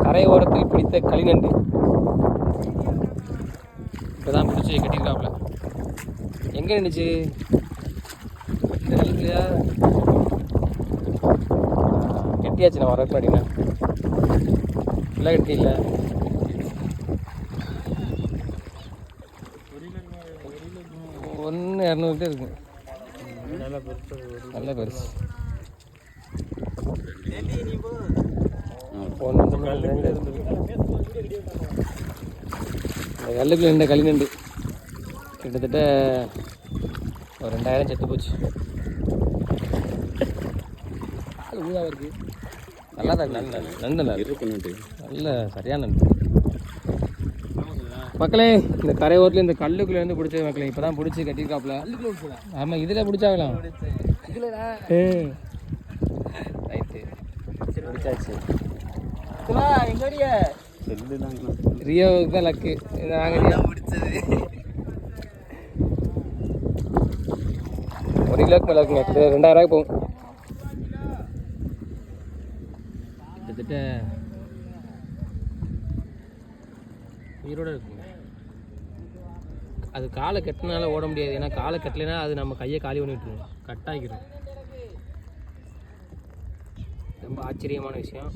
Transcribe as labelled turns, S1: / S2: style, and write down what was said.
S1: கரை ஓரத்தில் பிடித்த களிநண்டு இப்போதான் பிடிச்சி கட்டியிருக்காப்புல. எங்கே நின்றுச்சு? இந்த கல்லுலையா? கட்டியாச்சு. நான் வரக்கு அப்படின்னா ஃபுல்லாக கட்டி இல்லை. ஒன்று 200 இருக்கு. நல்ல பெருசு. இந்த கல்லுக்குள்ள இந்த களிநண்டு கிட்டத்தட்ட ஒரு 2000 செத்து போச்சு. ஊதாக இருக்கு. நல்லா தான் நண்டு நல்ல சரியான நண்டு. மக்களே இந்த கரை ஓரத்தில் இந்த கல்லுக்குள்ளே வந்து பிடிச்ச மக்களே இப்போ தான் பிடிச்சி கட்டியிருக்காப்புல. ஆமாம் இதில் பிடிச்சாகலாம். ரைட்டு பிடிச்சாச்சு. ரியோவுக்கு தான் லக்கு. நாங்கள் பிடிச்சது 1 கிலோக்கு மேலே இருக்குங்க. 2000 போகும் கிட்டத்தட்ட. உயிரோடு இருக்குங்க. அது காலை கட்டினால ஓட முடியாது. ஏன்னா காலை கட்டலைன்னா அது நம்ம கையை காலி பண்ணிவிட்டுருவோம், கட்டாகிடும். ரொம்ப ஆச்சரியமான விஷயம்.